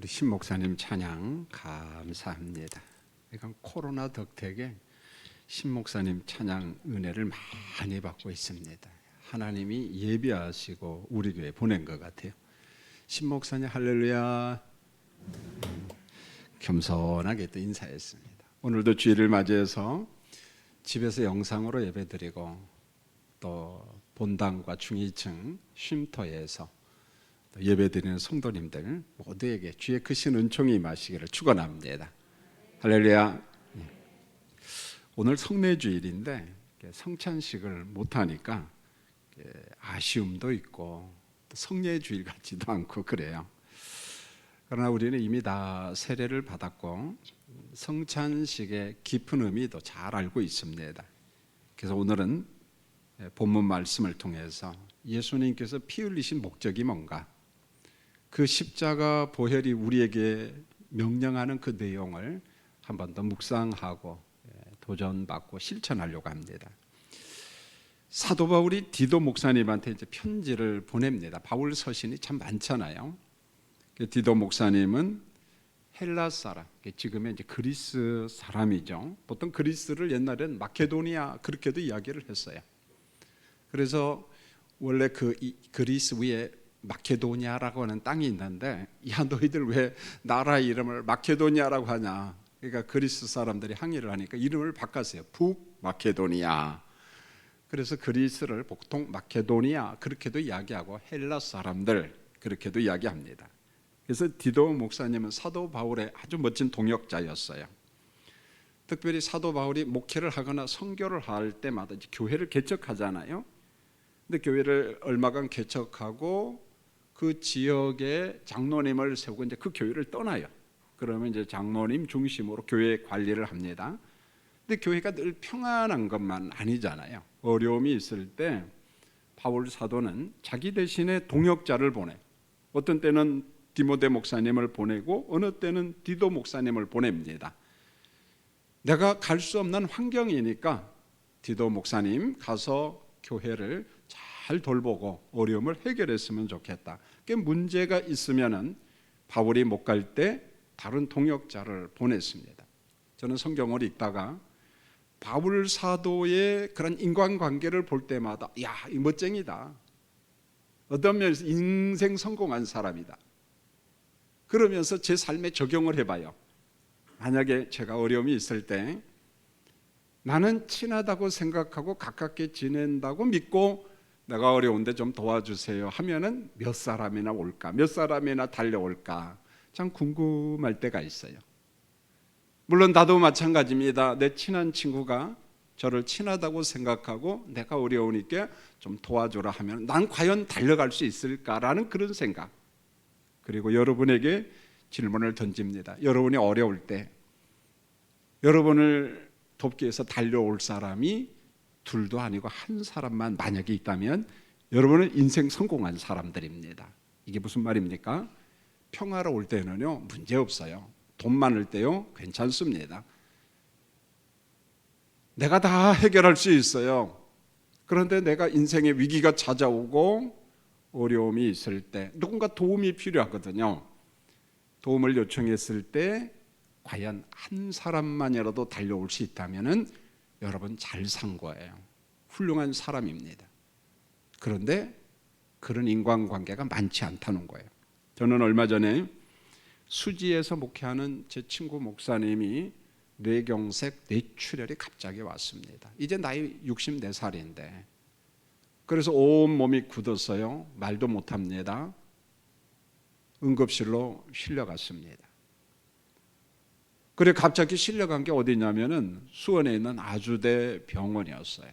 우리 신 목사님 찬양 감사합니다. 이건 코로나 덕택에 신 목사님 찬양 은혜를 많이 받고 있습니다. 하나님이 예비하시고 우리 교회에 보낸 것 같아요. 신 목사님 할렐루야. 겸손하게 또 인사했습니다. 오늘도 주일을 맞이해서 집에서 영상으로 예배드리고 또 본당과 중위층 쉼터에서 예배드리는 성도님들 모두에게 주의 크신 은총이 임하시기를 축원합니다. 할렐루야. 오늘 성례주일인데 성찬식을 못하니까 아쉬움도 있고 성례주일 같지도 않고 그래요. 그러나 우리는 이미 다 세례를 받았고 성찬식의 깊은 의미도 잘 알고 있습니다. 그래서 오늘은 본문 말씀을 통해서 예수님께서 피 흘리신 목적이 뭔가, 그 십자가 보혈이 우리에게 명령하는 그 내용을 한 번 더 묵상하고 도전받고 실천하려고 합니다. 사도 바울이 디도 목사님한테 이제 편지를 보냅니다. 바울 서신이 참 많잖아요. 디도 목사님은 헬라 사람, 지금의 이제 그리스 사람이죠. 보통 그리스를 옛날엔 마케도니아 그렇게도 이야기를 했어요. 그래서 원래 그 그리스 위에 마케도니아라고 하는 땅이 있는데, 야 너희들 왜 나라 이름을 마케도니아라고 하냐. 그러니까 그리스 사람들이 항의를 하니까 이름을 바꿨어요. 북마케도니아. 그래서 그리스를 보통 마케도니아 그렇게도 이야기하고 헬라 사람들 그렇게도 이야기합니다. 그래서 디도 목사님은 사도 바울의 아주 멋진 동역자였어요. 특별히 사도 바울이 목회를 하거나 선교를 할 때마다 이제 교회를 개척하잖아요. 근데 교회를 얼마간 개척하고 그 지역에 장로님을 세우고 이제 그 교회를 떠나요. 그러면 이제 장로님 중심으로 교회 관리를 합니다. 근데 교회가 늘 평안한 것만 아니잖아요. 어려움이 있을 때 바울 사도는 자기 대신에 동역자를 보내. 어떤 때는 디모데 목사님을 보내고 어느 때는 디도 목사님을 보냅니다. 내가 갈 수 없는 환경이니까 디도 목사님 가서 교회를 잘 돌보고 어려움을 해결했으면 좋겠다. 문제가 있으면은 바울이 못 갈 때 다른 동역자를 보냈습니다. 저는 성경을 읽다가 바울 사도의 그런 인간관계를 볼 때마다 야, 이 멋쟁이다. 어떤 면에서 인생 성공한 사람이다. 그러면서 제 삶에 적용을 해봐요. 만약에 제가 어려움이 있을 때 나는 친하다고 생각하고 가깝게 지낸다고 믿고 내가 어려운데 좀 도와주세요 하면은 몇 사람이나 올까? 몇 사람이나 달려올까? 참 궁금할 때가 있어요. 물론 나도 마찬가지입니다. 내 친한 친구가 저를 친하다고 생각하고 내가 어려우니까 좀 도와주라 하면 난 과연 달려갈 수 있을까라는 그런 생각. 그리고 여러분에게 질문을 던집니다. 여러분이 어려울 때 여러분을 돕기 위해서 달려올 사람이 둘도 아니고 한 사람만 만약에 있다면 여러분은 인생 성공한 사람들입니다. 이게 무슨 말입니까? 평화로울 때는요 문제 없어요. 돈 많을 때요 괜찮습니다. 내가 다 해결할 수 있어요. 그런데 내가 인생의 위기가 찾아오고 어려움이 있을 때 누군가 도움이 필요하거든요. 도움을 요청했을 때 과연 한 사람만이라도 달려올 수 있다면은 여러분 잘 산 거예요. 훌륭한 사람입니다. 그런데 그런 인간관계가 많지 않다는 거예요. 저는 얼마 전에 수지에서 목회하는 제 친구 목사님이 뇌경색, 뇌출혈이 갑자기 왔습니다. 이제 나이 64살인데 그래서 온 몸이 굳었어요. 말도 못합니다. 응급실로 실려갔습니다. 그래 갑자기 실려간 게 어디냐면은 수원에 있는 아주대 병원이었어요.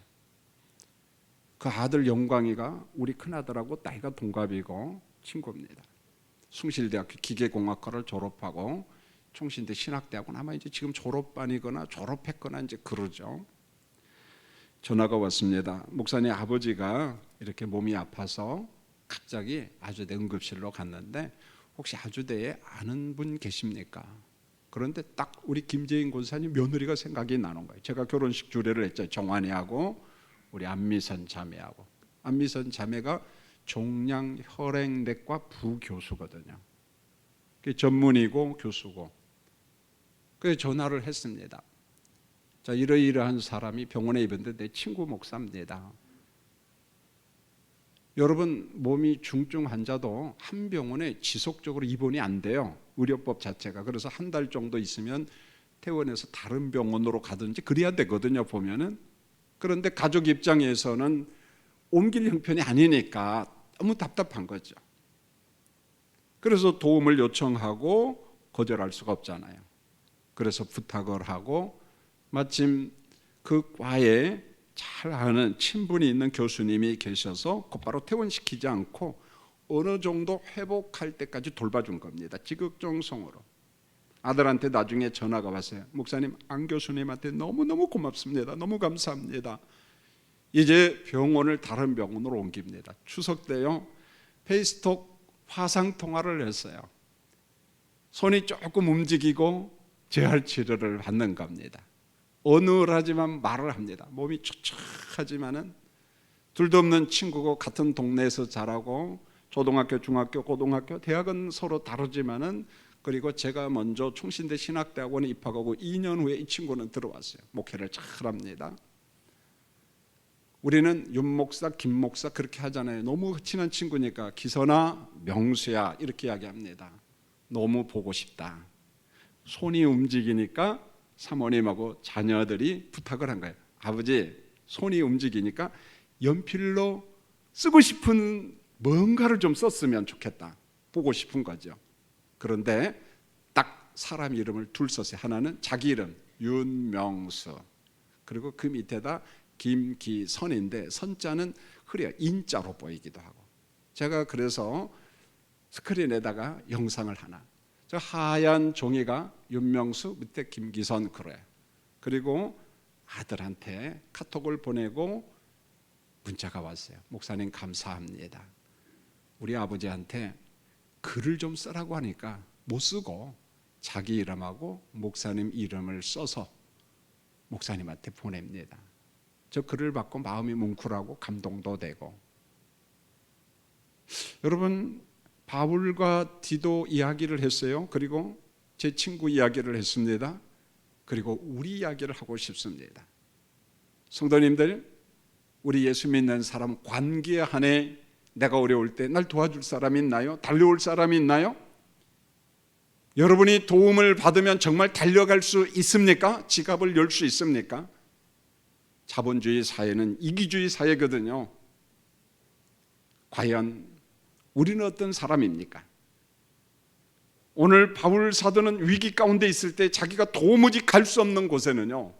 그 아들 영광이가 우리 큰아들하고 나이가 동갑이고 친구입니다. 숭실대학교 기계공학과를 졸업하고 총신대 신학대학원 아마 이제 지금 졸업반이거나 졸업했거나 이제 그러죠. 전화가 왔습니다. 목사님 아버지가 이렇게 몸이 아파서 갑자기 아주대 응급실로 갔는데 혹시 아주대에 아는 분 계십니까? 그런데 딱 우리 김재인 권사님 며느리가 생각이 나는 거예요. 제가 결혼식 주례를 했죠. 정환이하고 우리 안미선 자매하고. 안미선 자매가 종양 혈액내과 부교수거든요. 전문이고 교수고. 그래서 전화를 했습니다. 자, 이러이러한 사람이 병원에 입원했는데 내 친구 목사입니다. 여러분, 몸이 중증 환자도 한 병원에 지속적으로 입원이 안 돼요. 의료법 자체가. 그래서 한 달 정도 있으면 퇴원해서 다른 병원으로 가든지 그래야 되거든요, 보면은. 그런데 가족 입장에서는 옮길 형편이 아니니까 너무 답답한 거죠. 그래서 도움을 요청하고 거절할 수가 없잖아요. 그래서 부탁을 하고, 마침 그 과에 잘 아는 친분이 있는 교수님이 계셔서 곧바로 퇴원시키지 않고 어느 정도 회복할 때까지 돌봐준 겁니다. 지극정성으로. 아들한테 나중에 전화가 왔어요. 목사님, 안 교수님한테 너무너무 고맙습니다. 너무 감사합니다. 이제 병원을 다른 병원으로 옮깁니다. 추석 때요, 페이스톡 화상통화를 했어요. 손이 조금 움직이고 재활 치료를 받는 겁니다. 어눌하지만 말을 합니다. 몸이 촉촉하지만은 둘도 없는 친구고 같은 동네에서 자라고 초등학교, 중학교, 고등학교, 대학은 서로 다르지만은, 그리고 제가 먼저 충신대 신학대학원에 입학하고 2년 후에 이 친구는 들어왔어요. 목회를 잘합니다. 우리는 윤 목사, 김 목사 그렇게 하잖아요. 너무 친한 친구니까 기선아, 명수야 이렇게 이야기합니다. 너무 보고 싶다. 손이 움직이니까 사모님하고 자녀들이 부탁을 한 거예요. 아버지, 손이 움직이니까 연필로 쓰고 싶은 뭔가를 좀 썼으면 좋겠다. 보고 싶은 거죠. 그런데 딱 사람 이름을 둘 썼어요. 하나는 자기 이름 윤명수, 그리고 그 밑에다 김기선인데 선자는 흐려요. 인자로 보이기도 하고. 제가 그래서 스크린에다가 영상을 하나, 저 하얀 종이가 윤명수, 밑에 김기선 그래요. 그리고 아들한테 카톡을 보내고 문자가 왔어요. 목사님 감사합니다. 우리 아버지한테 글을 좀 쓰라고 하니까 못 쓰고 자기 이름하고 목사님 이름을 써서 목사님한테 보냅니다. 저 글을 받고 마음이 뭉클하고 감동도 되고. 여러분, 바울과 디도 이야기를 했어요. 그리고 제 친구 이야기를 했습니다. 그리고 우리 이야기를 하고 싶습니다. 성도님들, 우리 예수 믿는 사람 관계 안에 내가 어려울 때 날 도와줄 사람이 있나요? 달려올 사람이 있나요? 여러분이 도움을 받으면 정말 달려갈 수 있습니까? 지갑을 열 수 있습니까? 자본주의 사회는 이기주의 사회거든요. 과연 우리는 어떤 사람입니까? 오늘 바울 사도는 위기 가운데 있을 때 자기가 도무지 갈 수 없는 곳에는요,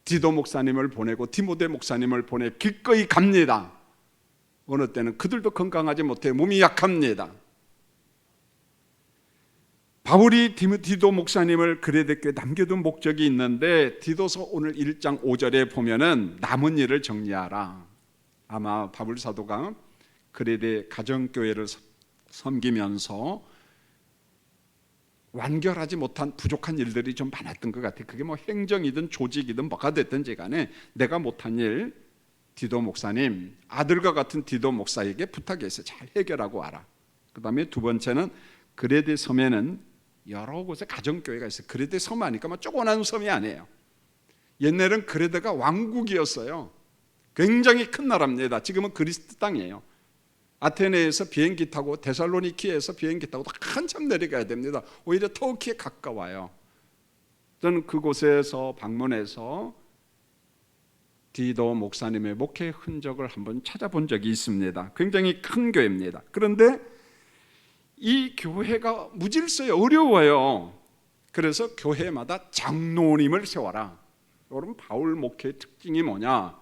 디도 목사님을 보내고 디모데 목사님을 보내 기꺼이 갑니다. 어느 때는 그들도 건강하지 못해 몸이 약합니다. 바울이 디도 목사님을 그레데교에 남겨둔 목적이 있는데, 디도서 오늘 1장 5절에 보면은 남은 일을 정리하라. 아마 바울 사도가 그레데 가정교회를 섬기면서 완결하지 못한 부족한 일들이 좀 많았던 것 같아요. 그게 뭐 행정이든 조직이든 뭐가 됐든지 간에 내가 못한 일, 디도 목사님, 아들과 같은 디도 목사에게 부탁해서 잘 해결하고 와라. 그 다음에 두 번째는 그레데 섬에는 여러 곳에 가정교회가 있어요. 그레데 섬 하니까 뭐 조그마한 섬이 아니에요. 옛날엔 그레데가 왕국이었어요. 굉장히 큰 나라입니다. 지금은 그리스 땅이에요. 아테네에서 비행기 타고 데살로니키에서 비행기 타고 한참 내려가야 됩니다. 오히려 터키에 가까워요. 저는 그곳에서 방문해서 디도 목사님의 목회 흔적을 한번 찾아본 적이 있습니다. 굉장히 큰 교회입니다. 그런데 이 교회가 무질서요, 어려워요. 그래서 교회마다 장로님을 세워라. 여러분, 바울 목회의 특징이 뭐냐?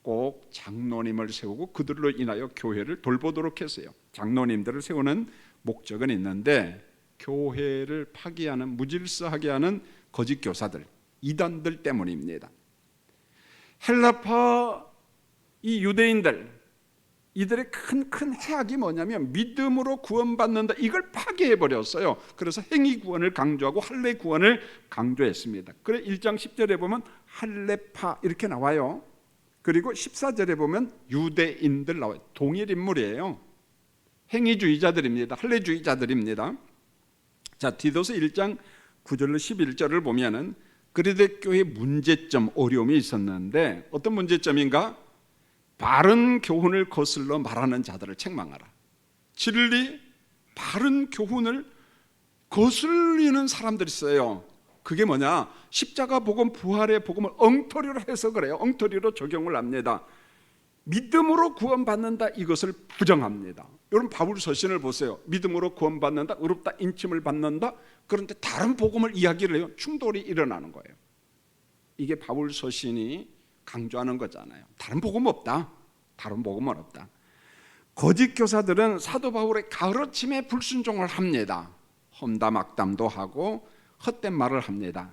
꼭 장로님을 세우고 그들로 인하여 교회를 돌보도록 했어요. 장로님들을 세우는 목적은 있는데, 교회를 파기하는, 무질서하게 하는 거짓 교사들, 이단들 때문입니다. 헬라파 이 유대인들, 이들의 큰 해악이 뭐냐면 믿음으로 구원받는다, 이걸 파괴해버렸어요. 그래서 행위 구원을 강조하고 할례 구원을 강조했습니다. 그래 1장 10절에 보면 할례파 이렇게 나와요. 그리고 14절에 보면 유대인들 나와요. 동일 인물이에요. 행위주의자들입니다. 할례주의자들입니다. 자, 디도서 1장 9절로 11절을 보면은 그레데 교회의 문제점, 어려움이 있었는데 어떤 문제점인가? 바른 교훈을 거슬러 말하는 자들을 책망하라. 진리, 바른 교훈을 거슬리는 사람들이 있어요. 그게 뭐냐? 십자가 복음, 부활의 복음을 엉터리로 해석을 해요. 엉터리로 적용을 합니다. 믿음으로 구원받는다, 이것을 부정합니다. 여러분 바울 서신을 보세요. 믿음으로 구원받는다, 의롭다, 인침을 받는다. 그런데 다른 복음을 이야기를 해요. 충돌이 일어나는 거예요. 이게 바울 서신이 강조하는 거잖아요. 다른 복음 없다. 다른 복음은 없다. 거짓 교사들은 사도 바울의 가르침에 불순종을 합니다. 험담악담도 하고 헛된 말을 합니다.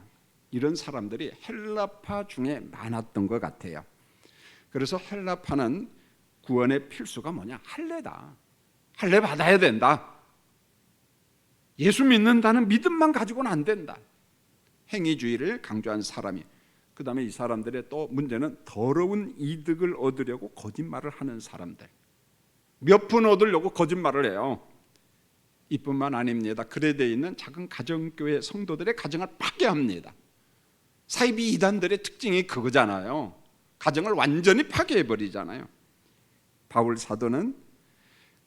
이런 사람들이 헬라파 중에 많았던 것 같아요. 그래서 헬라파는 구원의 필수가 뭐냐? 할례다. 할례 받아야 된다. 예수 믿는다는 믿음만 가지고는 안 된다. 행위주의를 강조한 사람이. 그 다음에 이 사람들의 또 문제는 더러운 이득을 얻으려고 거짓말을 하는 사람들. 몇 푼 얻으려고 거짓말을 해요. 이뿐만 아닙니다. 그레데에 있는 작은 가정교회 성도들의 가정을 파괴합니다. 사이비 이단들의 특징이 그거잖아요. 가정을 완전히 파괴해버리잖아요. 바울 사도는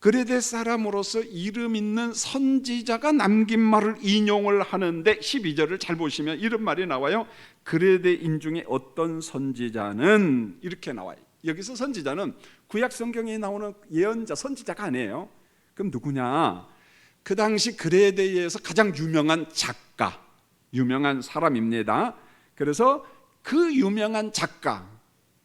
그레데 사람으로서 이름 있는 선지자가 남긴 말을 인용을 하는데 12절을 잘 보시면 이런 말이 나와요. 그레데인 중에 어떤 선지자는, 이렇게 나와요. 여기서 선지자는 구약 성경에 나오는 예언자, 선지자가 아니에요. 그럼 누구냐? 그 당시 그레데에서 가장 유명한 작가, 유명한 사람입니다. 그래서 그 유명한 작가,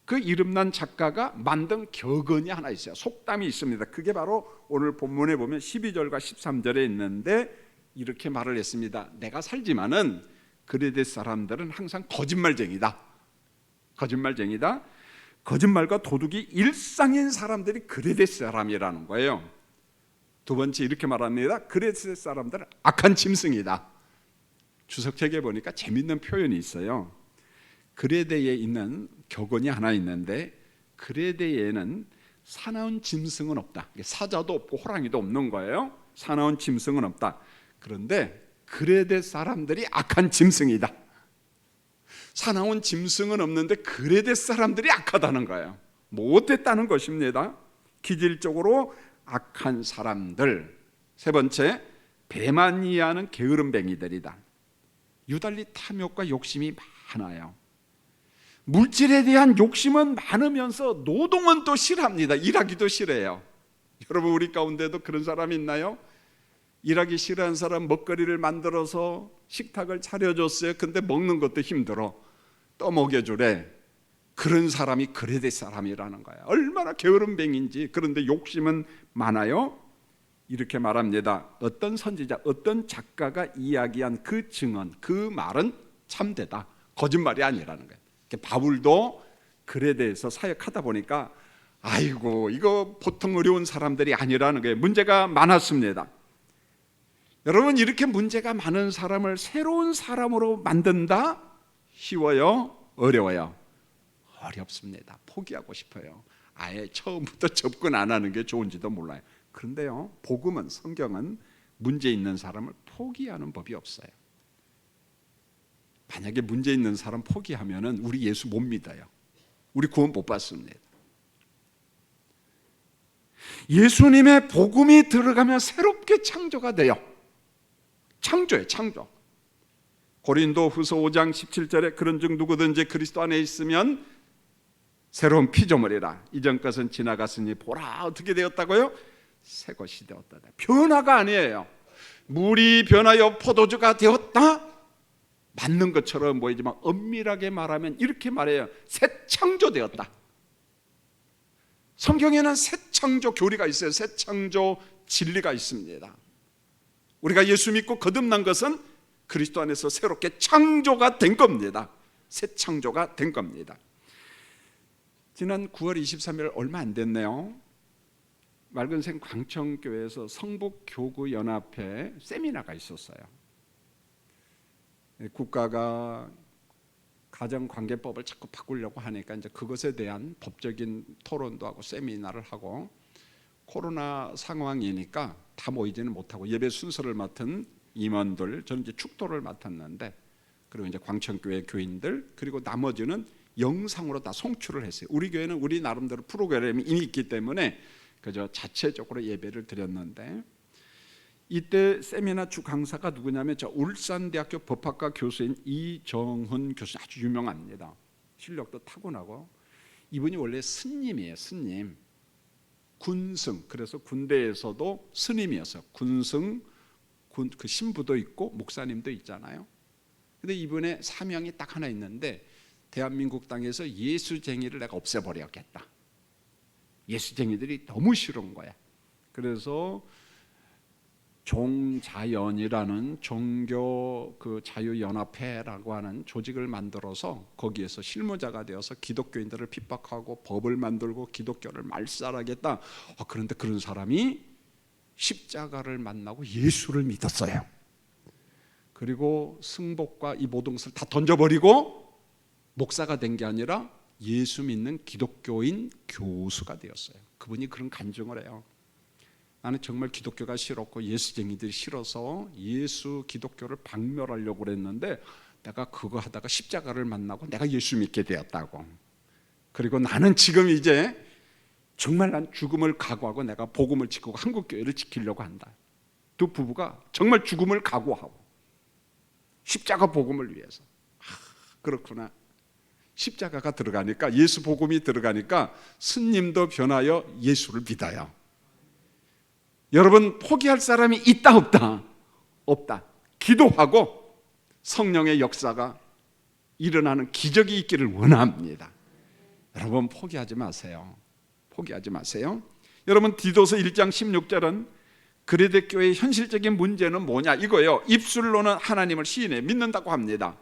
그 이름난 작가가 만든 격언이 하나 있어요. 속담이 있습니다. 그게 바로 오늘 본문에 보면 12절과 13절에 있는데 이렇게 말을 했습니다. 내가 살지만은 그레데 사람들은 항상 거짓말쟁이다. 거짓말쟁이다. 거짓말과 도둑이 일상인 사람들이 그레데 사람이라는 거예요. 두 번째 이렇게 말합니다. 그레데 사람들은 악한 짐승이다. 주석책에 보니까 재밌는 표현이 있어요. 그레데에 있는 격언이 하나 있는데 그레데에는 사나운 짐승은 없다. 사자도 없고 호랑이도 없는 거예요. 사나운 짐승은 없다. 그런데 그레데 사람들이 악한 짐승이다. 사나운 짐승은 없는데 그레데 사람들이 악하다는 거예요. 못됐다는 것입니다. 기질적으로 악한 사람들. 세 번째, 배만 이해하는 게으름뱅이들이다. 유달리 탐욕과 욕심이 많아요. 물질에 대한 욕심은 많으면서 노동은 또 싫어합니다. 일하기도 싫어해요. 여러분 우리 가운데도 그런 사람 있나요? 일하기 싫어하는 사람, 먹거리를 만들어서 식탁을 차려줬어요. 근데 먹는 것도 힘들어. 또 먹여주래. 그런 사람이 그레데 사람이라는 거예요. 얼마나 게으름뱅인지. 그런데 욕심은 많아요. 이렇게 말합니다. 어떤 선지자, 어떤 작가가 이야기한 그 증언, 그 말은 참되다. 거짓말이 아니라는 거예요. 바울도 그레데에서 사역하다 보니까 아이고 이거 보통 어려운 사람들이 아니라는 거예요. 문제가 많았습니다. 여러분 이렇게 문제가 많은 사람을 새로운 사람으로 만든다? 쉬워요? 어려워요? 어렵습니다. 포기하고 싶어요. 아예 처음부터 접근 안 하는 게 좋은지도 몰라요. 그런데요, 복음은, 성경은 문제 있는 사람을 포기하는 법이 없어요. 만약에 문제 있는 사람 포기하면은 우리 예수 못 믿어요. 우리 구원 못 받습니다. 예수님의 복음이 들어가면 새롭게 창조가 돼요. 창조예요, 창조. 고린도후서 5장 17절에 그런즉 누구든지 그리스도 안에 있으면 새로운 피조물이라. 이전 것은 지나갔으니 보라 어떻게 되었다고요? 새 것이 되었다. 변화가 아니에요. 물이 변하여 포도주가 되었다? 맞는 것처럼 보이지만 엄밀하게 말하면 이렇게 말해요. 새 창조되었다. 성경에는 새 창조 교리가 있어요. 새 창조 진리가 있습니다. 우리가 예수 믿고 거듭난 것은 그리스도 안에서 새롭게 창조가 된 겁니다. 새 창조가 된 겁니다. 지난 9월 23일 얼마 안 됐네요. 맑은생 광천교회에서 성북교구연합회 세미나가 있었어요. 국가가 가정관계법을 자꾸 바꾸려고 하니까 이제 그것에 대한 법적인 토론도 하고 세미나를 하고, 코로나 상황이니까 다 모이지는 못하고 예배 순서를 맡은 임원들, 저는 이제 축도를 맡았는데, 그리고 이제 광천교회 교인들, 그리고 나머지는 영상으로 다 송출을 했어요. 우리 교회는 우리 나름대로 프로그램이 이미 있기 때문에 그저 자체적으로 예배를 드렸는데, 이때 세미나 주 강사가 누구냐면 저 울산대학교 법학과 교수인 이정훈 교수, 아주 유명합니다. 실력도 타고나고, 이분이 원래 스님이에요. 스님, 군승. 그래서 군대에서도 스님이었어요. 군승, 그 신부도 있고 목사님도 있잖아요. 근데 이분의 사명이 딱 하나 있는데, 대한민국 땅에서 예수쟁이를 내가 없애버려야겠다. 예수쟁이들이 너무 싫은 거야. 그래서 종자연이라는 종교 그 자유연합회라고 하는 조직을 만들어서 거기에서 실무자가 되어서 기독교인들을 핍박하고 법을 만들고 기독교를 말살하겠다. 그런데 그런 사람이 십자가를 만나고 예수를 믿었어요. 그리고 승복과 이 모든 것을 다 던져버리고 목사가 된 게 아니라 예수 믿는 기독교인 교수가 되었어요. 그분이 그런 간증을 해요. 나는 정말 기독교가 싫었고 예수쟁이들이 싫어서 예수 기독교를 박멸하려고 그랬는데, 내가 그거 하다가 십자가를 만나고 내가 예수 믿게 되었다고. 그리고 나는 지금 이제 정말 난 죽음을 각오하고 내가 복음을 지키고 한국교회를 지키려고 한다. 두 부부가 정말 죽음을 각오하고 십자가 복음을 위해서. 그렇구나. 십자가가 들어가니까, 예수 복음이 들어가니까 스님도 변하여 예수를 믿어요. 여러분, 포기할 사람이 있다 없다? 없다. 기도하고 성령의 역사가 일어나는 기적이 있기를 원합니다. 여러분, 포기하지 마세요. 포기하지 마세요. 여러분, 디도서 1장 16절은 그레데 교회의 현실적인 문제는 뭐냐 이거예요. 입술로는 하나님을 시인해 믿는다고 합니다.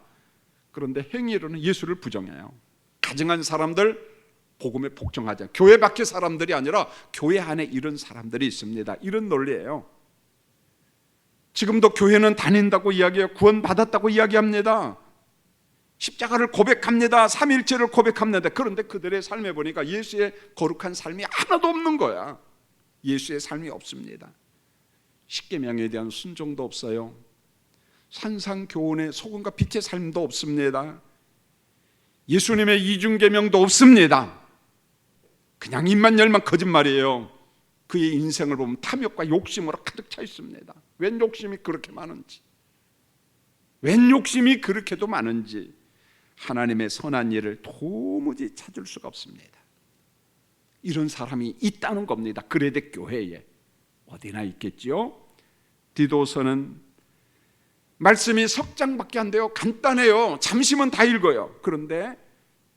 그런데 행위로는 예수를 부정해요. 가증한 사람들 복음에 복종하지 않아요. 교회 밖의 사람들이 아니라 교회 안에 이런 사람들이 있습니다. 이런 논리예요. 지금도 교회는 다닌다고 이야기해요. 구원받았다고 이야기합니다. 십자가를 고백합니다. 삼위일체를 고백합니다. 그런데 그들의 삶에 보니까 예수의 거룩한 삶이 하나도 없는 거야. 예수의 삶이 없습니다. 십계명에 대한 순종도 없어요. 산상교훈의 소금과 빛의 삶도 없습니다. 예수님의 이중계명도 없습니다. 그냥 입만 열면 거짓말이에요. 그의 인생을 보면 탐욕과 욕심으로 가득 차 있습니다. 웬 욕심이 그렇게 많은지, 웬 욕심이 그렇게도 많은지 하나님의 선한 일을 도무지 찾을 수가 없습니다. 이런 사람이 있다는 겁니다. 그레데 교회에 어디나 있겠지요. 디도서는 말씀이 석 장밖에 안 돼요. 간단해요. 잠시면 다 읽어요. 그런데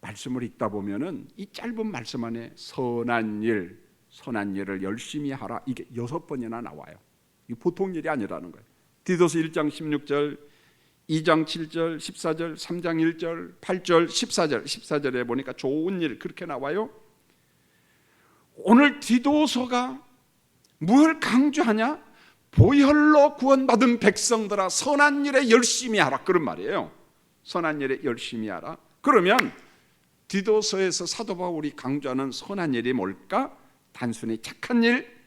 말씀을 읽다 보면은 이 짧은 말씀 안에 선한 일을 열심히 하라, 이게 6번이나 나와요. 이 보통 일이 아니라는 거예요. 디도서 1장 16절, 2장 7절, 14절, 3장 1절, 8절, 14절에 보니까 좋은 일 그렇게 나와요. 오늘 디도서가 뭘 강조하냐? 보혈로 구원받은 백성들아 선한 일에 열심히 하라, 그런 말이에요. 선한 일에 열심히 하라. 그러면 디도서에서 사도 바울이 강조하는 선한 일이 뭘까? 단순히 착한 일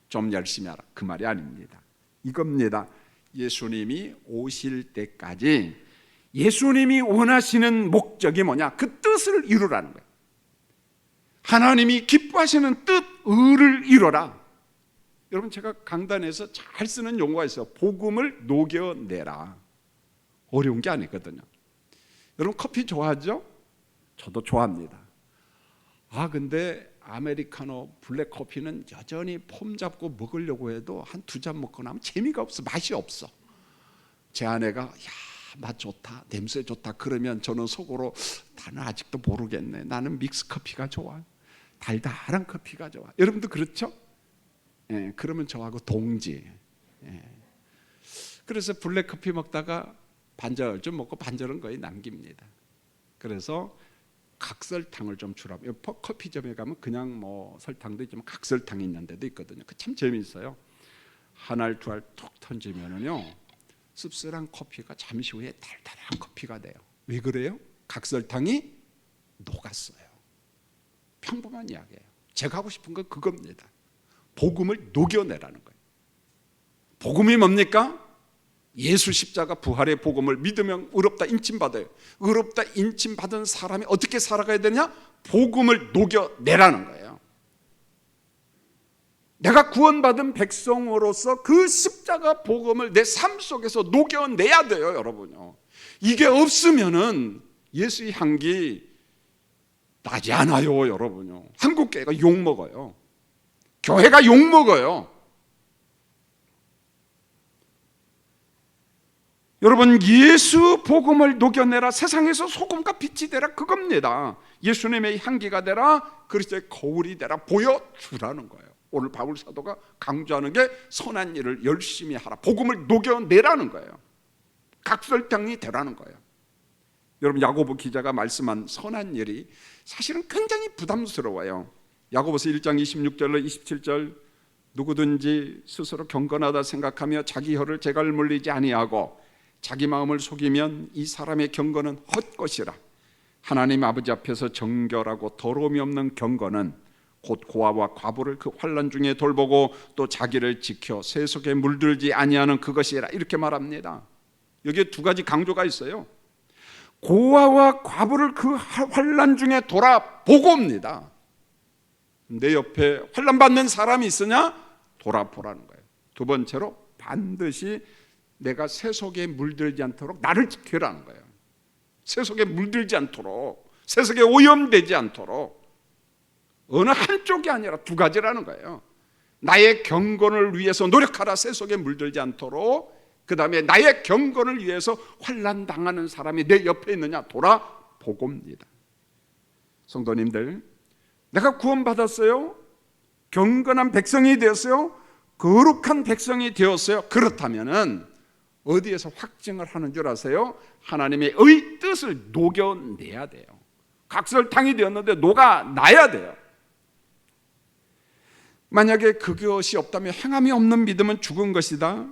좀 열심히 하라, 그 말이 아닙니다. 이겁니다. 예수님이 오실 때까지 예수님이 원하시는 목적이 뭐냐? 그 뜻을 이루라는 거예요. 하나님이 기뻐하시는 뜻, 의를 이루라. 여러분, 제가 강단에서 잘 쓰는 용어가 있어요. 복음을 녹여내라. 어려운 게 아니거든요. 여러분, 커피 좋아하죠? 저도 좋아합니다. 근데 아메리카노, 블랙 커피는 여전히 폼 잡고 먹으려고 해도 한 2잔 먹고 나면 재미가 없어. 맛이 없어. 제 아내가 맛 좋다, 냄새 좋다 그러면 저는 속으로 나는 아직도 모르겠네. 나는 믹스 커피가 좋아. 달달한 커피가 좋아. 여러분도 그렇죠? 예, 그러면 저하고 동지. 예. 그래서 블랙 커피 먹다가 반절 좀 먹고 반절은 거의 남깁니다. 그래서 각설탕을 좀 주라고. 커피점에 가면 그냥 뭐 설탕도 있지만 각설탕이 있는 데도 있거든요. 그 참 재미있어요. 한 알 두 알 톡 던지면은요, 씁쓸한 커피가 잠시 후에 달달한 커피가 돼요. 왜 그래요? 각설탕이 녹았어요. 평범한 이야기예요. 제가 하고 싶은 건 그겁니다. 복음을 녹여내라는 거예요. 복음이 뭡니까? 예수 십자가 부활의 복음을 믿으면 의롭다 인침받아요. 의롭다 인침받은 사람이 어떻게 살아가야 되냐? 복음을 녹여내라는 거예요. 내가 구원받은 백성으로서 그 십자가 복음을 내 삶 속에서 녹여내야 돼요, 여러분요. 이게 없으면은 예수의 향기 나지 않아요, 여러분요. 한국교회가 욕먹어요. 교회가 욕먹어요. 여러분, 예수 복음을 녹여내라. 세상에서 소금과 빛이 되라. 그겁니다. 예수님의 향기가 되라. 그리스도의 거울이 되라. 보여주라는 거예요. 오늘 바울 사도가 강조하는 게 선한 일을 열심히 하라. 복음을 녹여내라는 거예요. 각설탕이 되라는 거예요. 여러분, 야고보 기자가 말씀한 선한 일이 사실은 굉장히 부담스러워요. 야고보서 1장 26절로 27절, 누구든지 스스로 경건하다 생각하며 자기 혀를 재갈 물리지 아니하고 자기 마음을 속이면 이 사람의 경건은 헛것이라. 하나님 아버지 앞에서 정결하고 더러움이 없는 경건은 곧 고아와 과부를 그 환난 중에 돌보고 또 자기를 지켜 세속에 물들지 아니하는 그것이라. 이렇게 말합니다. 여기에 두 가지 강조가 있어요. 고아와 과부를 그 환난 중에 돌아보고입니다. 내 옆에 환난 받는 사람이 있으냐? 돌아보라는 거예요. 두 번째로 반드시 내가 세속에 물들지 않도록 나를 지켜라는 거예요. 세속에 물들지 않도록, 세속에 오염되지 않도록. 어느 한쪽이 아니라 두 가지라는 거예요. 나의 경건을 위해서 노력하라. 세속에 물들지 않도록. 그 다음에 나의 경건을 위해서 환난 당하는 사람이 내 옆에 있느냐? 돌아보고입니다. 성도님들, 내가 구원받았어요. 경건한 백성이 되었어요. 거룩한 백성이 되었어요. 그렇다면은 어디에서 확증을 하는 줄 아세요? 하나님의 의 뜻을 녹여내야 돼요. 각설탕이 되었는데 녹아나야 돼요. 만약에 그것이 없다면 행함이 없는 믿음은 죽은 것이다.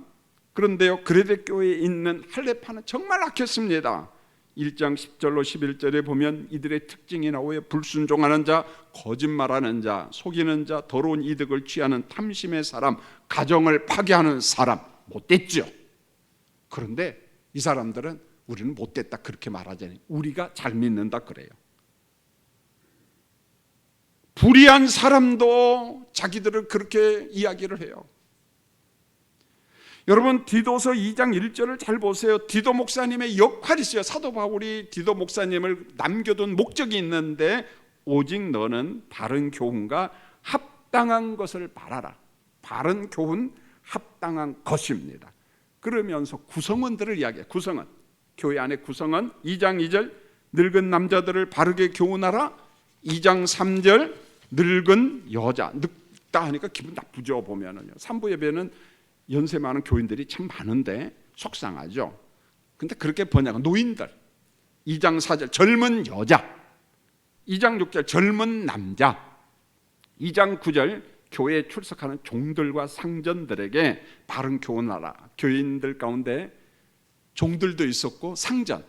그런데요, 그레데 교회에 있는 할례파는 정말 악했습니다. 1장 10절로 11절에 보면 이들의 특징이 나와요. 불순종하는 자, 거짓말하는 자, 속이는 자, 더러운 이득을 취하는 탐심의 사람, 가정을 파괴하는 사람. 못됐죠. 그런데 이 사람들은 우리는 못됐다 그렇게 말하잖아요. 우리가 잘 믿는다 그래요. 불의한 사람도 자기들을 그렇게 이야기를 해요. 여러분, 디도서 2장 1절을 잘 보세요. 디도 목사님의 역할이 있어요. 사도 바울이 디도 목사님을 남겨둔 목적이 있는데, 오직 너는 바른 교훈과 합당한 것을 바라라. 바른 교훈, 합당한 것입니다. 그러면서 구성원들을 이야기해요. 구성원, 교회 안에 구성원. 2장 2절 늙은 남자들을 바르게 교훈하라. 2장 3절 늙은 여자. 늙다 하니까 기분 나쁘죠. 보면은요. 3부 예배는 연세 많은 교인들이 참 많은데 속상하죠. 근데 그렇게 번역은 노인들. 2장 4절 젊은 여자. 2장 6절 젊은 남자. 2장 9절 교회에 출석하는 종들과 상전들에게 바른 교훈하라. 교인들 가운데 종들도 있었고 상전,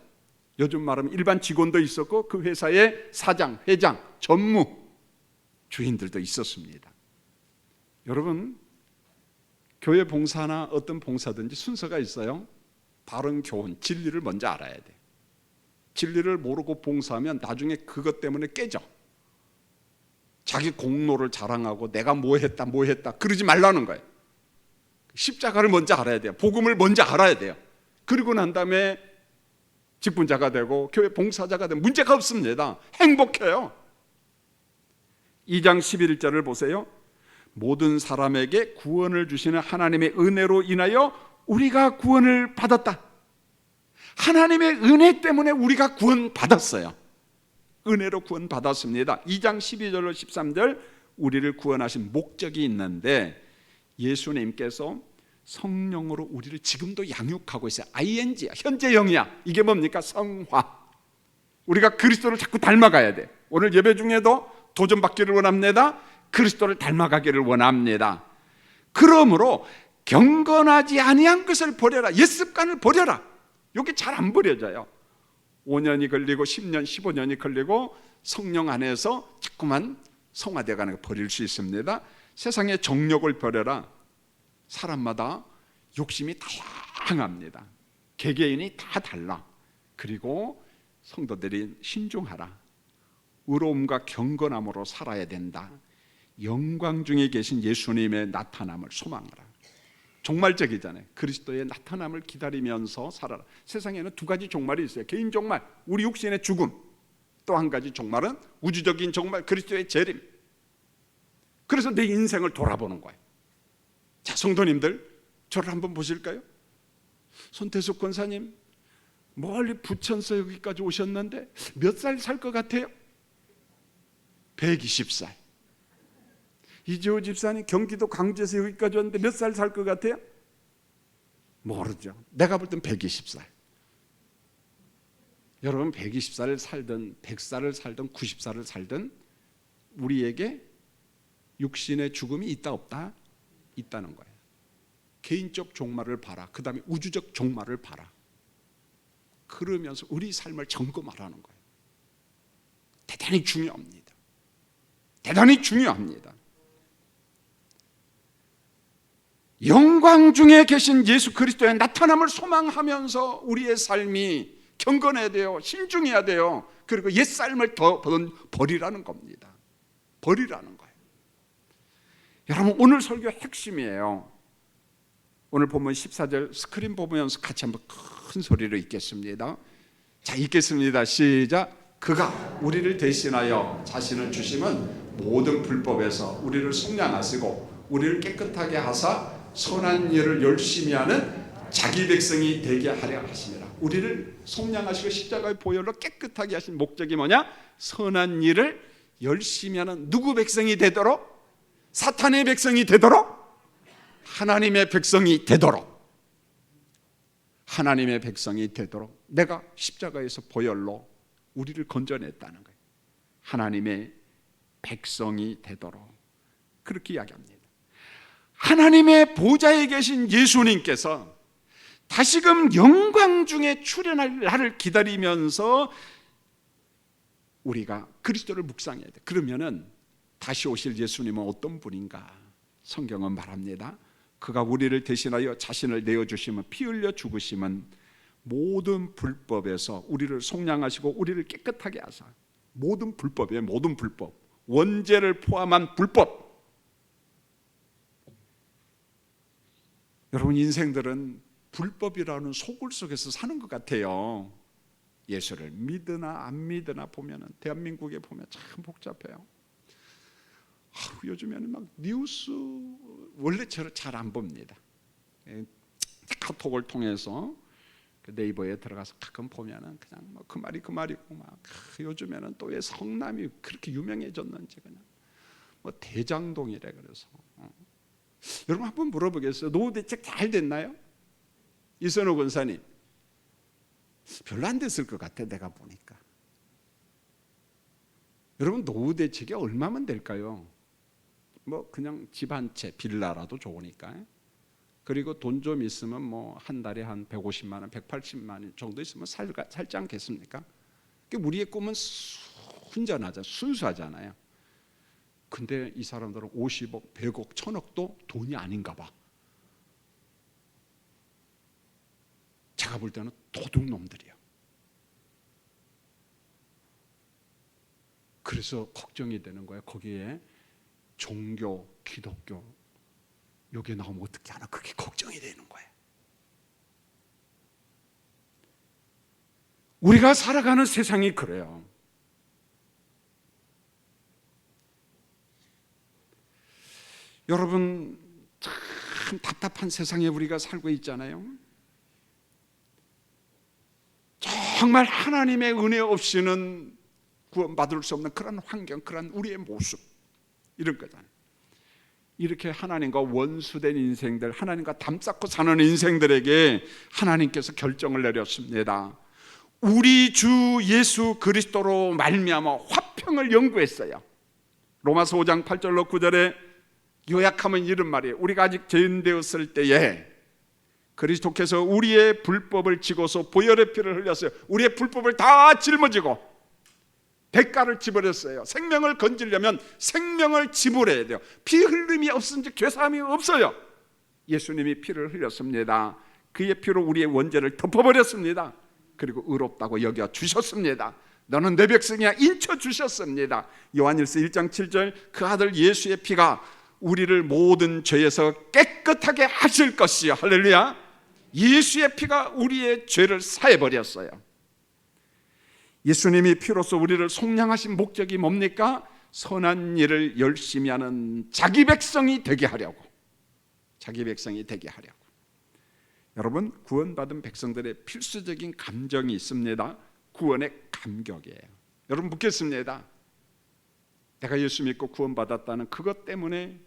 요즘 말하면 일반 직원도 있었고 그 회사의 사장, 회장, 전무, 주인들도 있었습니다. 여러분, 교회 봉사나 어떤 봉사든지 순서가 있어요. 바른 교훈, 진리를 먼저 알아야 돼. 진리를 모르고 봉사하면 나중에 그것 때문에 깨져. 자기 공로를 자랑하고 내가 뭐 했다 그러지 말라는 거예요. 십자가를 먼저 알아야 돼요. 복음을 먼저 알아야 돼요. 그리고 난 다음에 직분자가 되고 교회 봉사자가 되면 문제가 없습니다. 행복해요. 2장 11절을 보세요. 모든 사람에게 구원을 주시는 하나님의 은혜로 인하여 우리가 구원을 받았다. 하나님의 은혜 때문에 우리가 구원받았어요. 은혜로 구원받았습니다. 2장 12절로 13절 우리를 구원하신 목적이 있는데, 예수님께서 성령으로 우리를 지금도 양육하고 있어요. ing야, 현재형이야. 이게 뭡니까? 성화. 우리가 그리스도를 자꾸 닮아가야 돼. 오늘 예배 중에도 도전받기를 원합니다. 그리스도를 닮아가기를 원합니다. 그러므로 경건하지 아니한 것을 버려라. 옛 습관을 버려라. 이게 잘 안 버려져요. 5년이 걸리고 10년, 15년이 걸리고 성령 안에서 자꾸만 성화되어가는 거 버릴 수 있습니다. 세상의 정욕을 버려라. 사람마다 욕심이 다양합니다. 개개인이 다 달라. 그리고 성도들이 신중하라. 의로움과 경건함으로 살아야 된다. 영광 중에 계신 예수님의 나타남을 소망하라. 종말적이잖아요. 그리스도의 나타남을 기다리면서 살아라. 세상에는 두 가지 종말이 있어요. 개인 종말, 우리 육신의 죽음. 또 한 가지 종말은 우주적인 종말, 그리스도의 재림. 그래서 내 인생을 돌아보는 거예요. 자, 성도님들, 저를 한번 보실까요? 손태숙 권사님, 멀리 부천서 여기까지 오셨는데 몇 살 살 것 같아요? 120살. 이재호 집사님, 경기도 광주에서 여기까지 왔는데 몇 살 살 것 같아요? 모르죠. 내가 볼 땐 120살. 여러분, 120살을 살든 100살을 살든 90살을 살든 우리에게 육신의 죽음이 있다 없다? 있다는 거예요. 개인적 종말을 봐라. 그 다음에 우주적 종말을 봐라. 그러면서 우리 삶을 점검하라는 거예요. 대단히 중요합니다. 대단히 중요합니다. 영광 중에 계신 예수 그리스도의 나타남을 소망하면서 우리의 삶이 경건해야 돼요. 신중해야 돼요. 그리고 옛 삶을 더 버리라는 겁니다. 버리라는 거예요. 여러분, 오늘 설교 핵심이에요. 오늘 본문 14절 스크린 보면서 같이 한번 큰 소리로 읽겠습니다. 자, 읽겠습니다. 시작. 그가 우리를 대신하여 자신을 주심은 모든 불법에서 우리를 속량하시고 우리를 깨끗하게 하사 선한 일을 열심히 하는 자기 백성이 되게 하려 하심이라. 우리를 속량하시고 십자가의 보혈로 깨끗하게 하신 목적이 뭐냐? 선한 일을 열심히 하는 누구 백성이 되도록? 사탄의 백성이 되도록? 하나님의 백성이 되도록. 하나님의 백성이 되도록 내가 십자가에서 보혈로 우리를 건져냈다는 거예요. 하나님의 백성이 되도록 그렇게 이야기합니다. 하나님의 보좌에 계신 예수님께서 다시금 영광 중에 출현할 날을 기다리면서 우리가 그리스도를 묵상해야 돼. 그러면은 다시 오실 예수님은 어떤 분인가? 성경은 말합니다. 그가 우리를 대신하여 자신을 내어주시면 피 흘려 죽으시면 모든 불법에서 우리를 속량하시고 우리를 깨끗하게 하사. 모든 불법이에요. 모든 불법. 원죄를 포함한 불법. 여러분, 인생들은 불법이라는 소굴 속에서 사는 것 같아요. 예수를 믿으나 안 믿으나 보면은 대한민국에 보면 참 복잡해요. 요즘에는 막 뉴스 원래 저를 잘 안 봅니다. 카톡을 통해서 네이버에 들어가서 가끔 보면은 그냥 뭐 그 말이 그 말이고 막 요즘에는 또 왜 성남이 그렇게 유명해졌는지 그냥 뭐 대장동이래. 그래서 여러분 한번 물어보겠어요. 노후 대책 잘 됐나요? 이선호 권사님, 별로 안 됐을 것 같아 내가 보니까. 여러분, 노후 대책이 얼마면 될까요? 뭐 그냥 집 한 채 빌라라도 좋으니까. 그리고 돈 좀 있으면 뭐 한 달에 한 150만 원, 180만 원 정도 있으면 살지 않겠습니까? 우리의 꿈은 순전하잖아요. 순수하잖아요. 근데 이 사람들은 50억, 100억, 1000억도 돈이 아닌가 봐. 제가 볼 때는 도둑놈들이야. 그래서 걱정이 되는 거예요. 거기에 종교, 기독교 여기에 나오면 어떻게 하나 그게 걱정이 되는 거예요. 우리가 살아가는 세상이 그래요. 여러분, 참 답답한 세상에 우리가 살고 있잖아요. 정말 하나님의 은혜 없이는 구원받을 수 없는 그런 환경, 그런 우리의 모습, 이런 거잖아요. 이렇게 하나님과 원수된 인생들, 하나님과 담쌓고 사는 인생들에게 하나님께서 결정을 내렸습니다. 우리 주 예수 그리스도로 말미암아 화평을 연구했어요. 로마서 5장 8절로 9절에 요약하면 이런 말이에요. 우리가 아직 죄인 되었을 때에 그리스도께서 우리의 불법을 지고서 보혈의 피를 흘렸어요. 우리의 불법을 다 짊어지고 대가를 지불했어요. 생명을 건지려면 생명을 지불해야 돼요. 피 흘림이 없은즉 죄사함이 없어요. 예수님이 피를 흘렸습니다. 그의 피로 우리의 원죄를 덮어버렸습니다. 그리고 의롭다고 여겨 주셨습니다. 너는 내 백성이야 인쳐 주셨습니다. 요한일서 1장 7절 그 아들 예수의 피가 우리를 모든 죄에서 깨끗하게 하실 것이요. 할렐루야. 예수의 피가 우리의 죄를 사해버렸어요. 예수님이 피로써 우리를 속량하신 목적이 뭡니까? 선한 일을 열심히 하는 자기 백성이 되게 하려고. 자기 백성이 되게 하려고. 여러분, 구원받은 백성들의 필수적인 감정이 있습니다. 구원의 감격이에요. 여러분 묻겠습니다. 내가 예수 믿고 구원받았다는 그것 때문에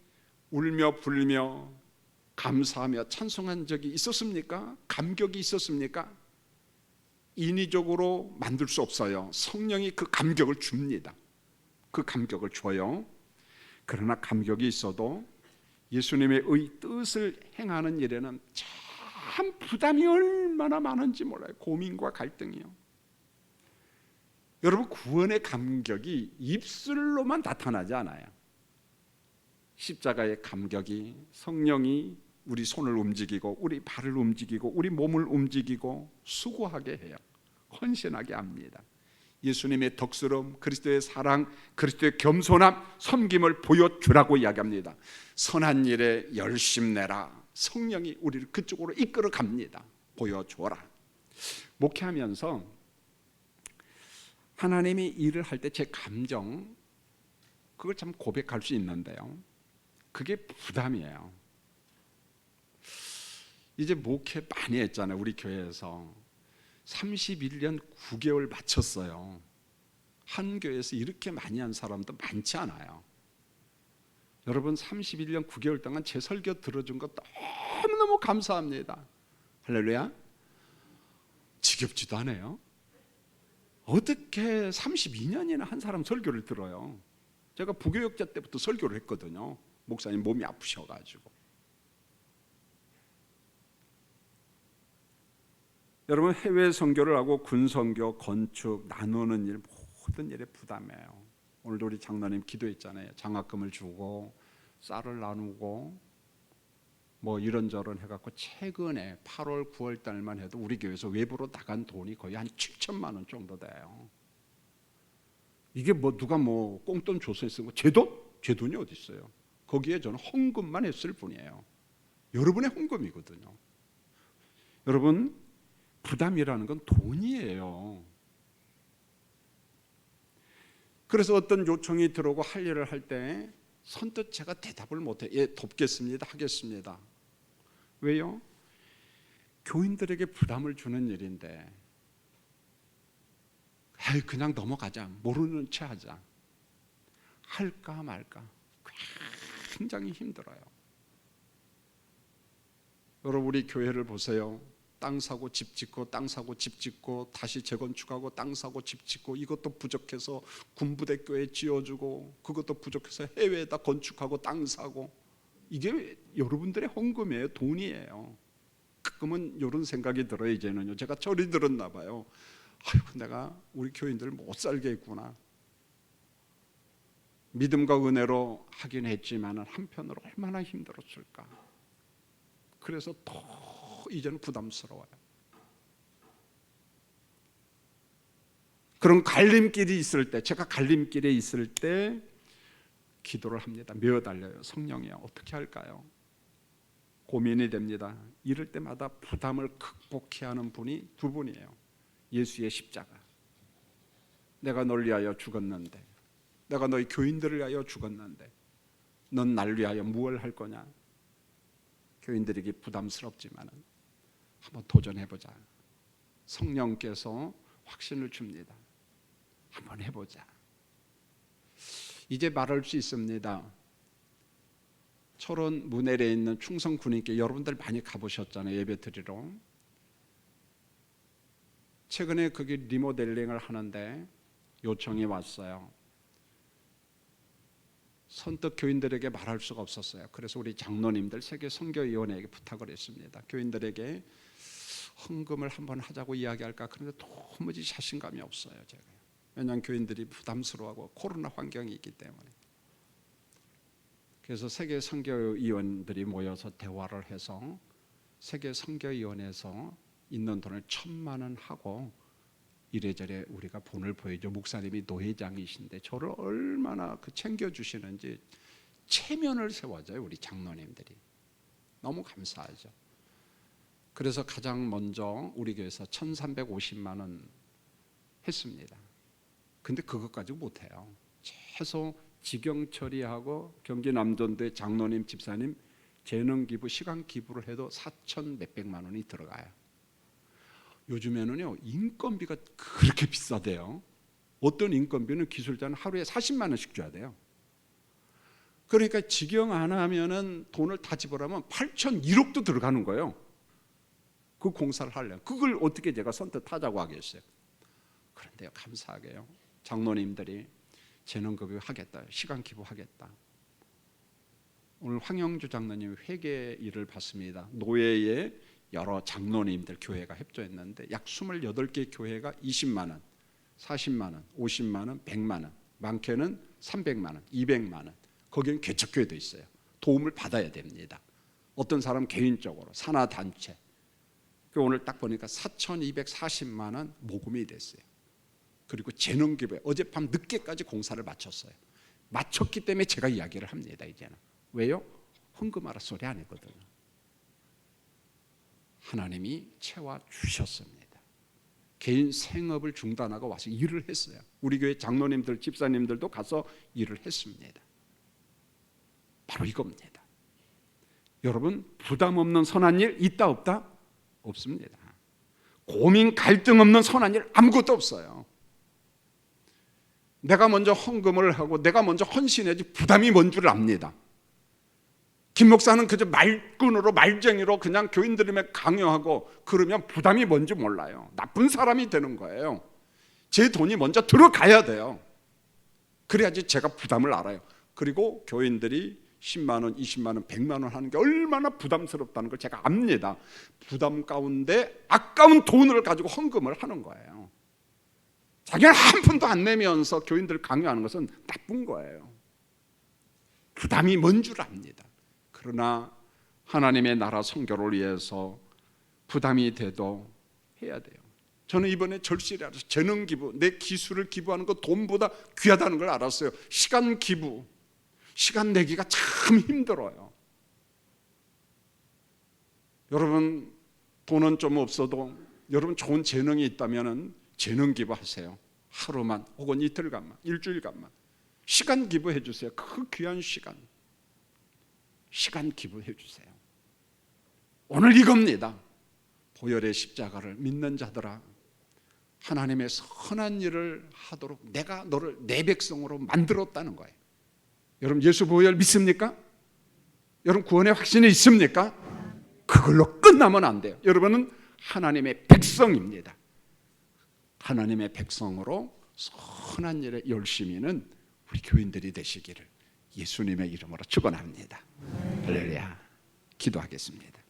울며 불며 감사하며 찬송한 적이 있었습니까? 감격이 있었습니까? 인위적으로 만들 수 없어요. 성령이 그 감격을 줍니다. 그 감격을 줘요. 그러나 감격이 있어도 예수님의 뜻을 행하는 일에는 참 부담이 얼마나 많은지 몰라요. 고민과 갈등이요. 여러분, 구원의 감격이 입술로만 나타나지 않아요. 십자가의 감격이 성령이 우리 손을 움직이고 우리 발을 움직이고 우리 몸을 움직이고 수고하게 해요. 헌신하게 합니다. 예수님의 덕스러움, 그리스도의 사랑, 그리스도의 겸손함, 섬김을 보여주라고 이야기합니다. 선한 일에 열심 내라. 성령이 우리를 그쪽으로 이끌어 갑니다. 보여줘라. 목회하면서 하나님이 일을 할 때 제 감정, 그걸 참 고백할 수 있는데요, 그게 부담이에요. 이제 목회 많이 했잖아요. 우리 교회에서 31년 9개월 마쳤어요. 한 교회에서 이렇게 많이 한 사람도 많지 않아요. 여러분, 31년 9개월 동안 제 설교 들어준 거 너무너무 감사합니다. 할렐루야. 지겹지도 않아요. 어떻게 32년이나 한 사람 설교를 들어요? 제가 부교역자 때부터 설교를 했거든요. 목사님 몸이 아프셔가지고. 여러분, 해외 선교를 하고 군 선교, 건축, 나누는 일, 모든 일에 부담해요. 오늘도 우리 장로님 기도했잖아요. 장학금을 주고 쌀을 나누고 뭐 이런저런 해갖고 최근에 8월, 9월 달만 해도 우리 교회에서 외부로 나간 돈이 거의 한 7천만 원 정도 돼요. 이게 뭐 누가 뭐 꽁돈 줘서 했은 거, 제 돈? 제 돈이 어디 있어요? 거기에 저는 헌금만 했을 뿐이에요. 여러분의 헌금이거든요. 여러분, 부담이라는 건 돈이에요. 그래서 어떤 요청이 들어오고 할 일을 할 때 선뜻 제가 대답을 못해요. 예, 돕겠습니다, 하겠습니다. 왜요? 교인들에게 부담을 주는 일인데 그냥 넘어가자, 모르는 체 하자, 할까 말까 굉장히 힘들어요. 여러분, 우리 교회를 보세요. 땅 사고 집 짓고 땅 사고 집 짓고 다시 재건축하고 땅 사고 집 짓고, 이것도 부족해서 군부대 교회 지어주고 그것도 부족해서 해외에다 건축하고 땅 사고, 이게 여러분들의 헌금이에요. 돈이에요. 가끔은 이런 생각이 들어요. 이제는요, 제가 절이 들었나 봐요. 아이고, 내가 우리 교인들 못 살게 했구나. 믿음과 은혜로 하긴 했지만 한편으로 얼마나 힘들었을까. 그래서 더 이제는 부담스러워요. 그런 갈림길이 있을 때, 제가 갈림길에 있을 때 기도를 합니다. 메어달려요. 성령이야, 어떻게 할까요? 고민이 됩니다. 이럴 때마다 부담을 극복해야 하는 분이 두 분이에요. 예수의 십자가. 내가 널 위하여 죽었는데, 내가 너희 교인들을 위하여 죽었는데 넌 날 위하여 무엇을 할 거냐? 교인들에게 부담스럽지만 한번 도전해보자. 성령께서 확신을 줍니다. 한번 해보자. 이제 말할 수 있습니다. 철원 문해리에 있는 충성군인께 여러분들 많이 가보셨잖아요. 예배 드리러. 최근에 거기 리모델링을 하는데 요청이 왔어요. 선뜻 교인들에게 말할 수가 없었어요. 그래서 우리 장로님들 세계선교위원회에게 부탁을 했습니다. 교인들에게 헌금을 한번 하자고 이야기할까. 그런데 도무지 자신감이 없어요. 제가. 왜냐하면 교인들이 부담스러워하고 코로나 환경이 있기 때문에. 그래서 세계 선교위원들이 모여서 대화를 해서 세계 선교위원회에서 있는 돈을 1,000만 원 하고 이래저래 우리가 본을 보여줘. 목사님이 노회장이신데 저를 얼마나 챙겨주시는지 체면을 세워줘요. 우리 장로님들이 너무 감사하죠. 그래서 가장 먼저 우리 교회에서 1,350만 원 했습니다. 근데 그것 가지고 못해요. 최소 직영 처리하고 경기 남전도의 장로님 집사님 재능 기부 시간 기부를 해도 4천 몇백만 원이 들어가요. 요즘에는요 인건비가 그렇게 비싸대요. 어떤 인건비는 기술자는 하루에 40만 원씩 줘야 돼요. 그러니까 직영 안 하면은 돈을 다 지불하면 8,100억도 들어가는 거예요. 그 공사를 하려면 그걸 어떻게 제가 선뜻 하자고 하겠어요. 그런데요 감사하게요 장로님들이 재능급여 하겠다, 시간 기부하겠다. 오늘 황영주 장로님 회계 일을 봤습니다. 노예의 여러 장로님들 교회가 협조했는데 약 28개 교회가 20만 원, 40만 원, 50만 원, 100만 원, 많게는 300만 원, 200만 원. 거기는 개척교회도 있어요. 도움을 받아야 됩니다. 어떤 사람 개인적으로 산하단체. 오늘 딱 보니까 4,240만 원 모금이 됐어요. 그리고 재능기부에 어젯밤 늦게까지 공사를 마쳤어요. 마쳤기 때문에 제가 이야기를 합니다. 이제는 왜요? 헌금하라 소리 안 했거든요. 하나님이 채워 주셨습니다. 개인 생업을 중단하고 와서 일을 했어요. 우리 교회 장로님들, 집사님들도 가서 일을 했습니다. 바로 이겁니다. 여러분 부담 없는 선한 일 있다 없다? 없습니다. 고민 갈등 없는 선한 일 아무것도 없어요. 내가 먼저 헌금을 하고 내가 먼저 헌신해야지 부담이 뭔 줄 압니다. 김 목사는 그저 말꾼으로 말쟁이로 그냥 교인들에게 강요하고 그러면 부담이 뭔지 몰라요. 나쁜 사람이 되는 거예요. 제 돈이 먼저 들어가야 돼요. 그래야지 제가 부담을 알아요. 그리고 교인들이 10만 원, 20만 원, 100만 원 하는 게 얼마나 부담스럽다는 걸 제가 압니다. 부담 가운데 아까운 돈을 가지고 헌금을 하는 거예요. 자기는 한 푼도 안 내면서 교인들을 강요하는 것은 나쁜 거예요. 부담이 뭔 줄 압니다. 그러나 하나님의 나라 선교를 위해서 부담이 돼도 해야 돼요. 저는 이번에 절실히 알았어요. 재능 기부, 내 기술을 기부하는 것 돈보다 귀하다는 걸 알았어요. 시간 기부, 시간 내기가 참 힘들어요. 여러분 돈은 좀 없어도 여러분 좋은 재능이 있다면 재능 기부하세요. 하루만 혹은 이틀간만, 일주일간만 시간 기부해 주세요. 그 귀한 시간 기부해 주세요. 오늘 이겁니다. 보혈의 십자가를 믿는 자들아, 하나님의 선한 일을 하도록 내가 너를 내 백성으로 만들었다는 거예요. 여러분 예수 보혈 믿습니까? 여러분 구원의 확신이 있습니까? 그걸로 끝나면 안 돼요. 여러분은 하나님의 백성입니다. 하나님의 백성으로 선한 일에 열심히는 우리 교인들이 되시기를 예수님의 이름으로 축원합니다. 할렐루야. 기도하겠습니다.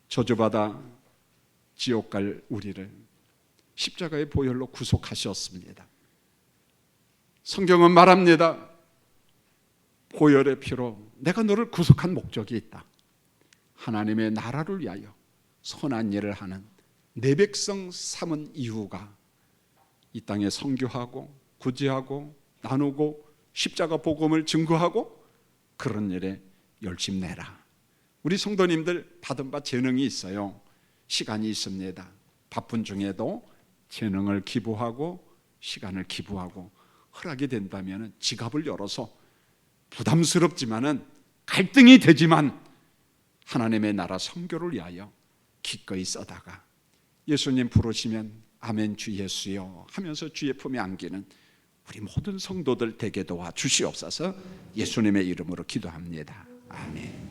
저주받아 지옥 갈 우리를 십자가의 보혈로 구속하셨습니다. 성경은 말합니다. 보혈의 피로 내가 너를 구속한 목적이 있다. 하나님의 나라를 위하여 선한 일을 하는 내 백성 삼은 이유가 이 땅에 선교하고 구제하고 나누고 십자가 복음을 증거하고 그런 일에 열심 내라. 우리 성도님들 받은 바 재능이 있어요. 시간이 있습니다. 바쁜 중에도 재능을 기부하고 시간을 기부하고 허락이 된다면 지갑을 열어서 부담스럽지만은 갈등이 되지만 하나님의 나라 선교를 위하여 기꺼이 써다가 예수님 부르시면 아멘 주 예수여 하면서 주의 품에 안기는 우리 모든 성도들 되게 도와 주시옵소서. 예수님의 이름으로 기도합니다. 아멘.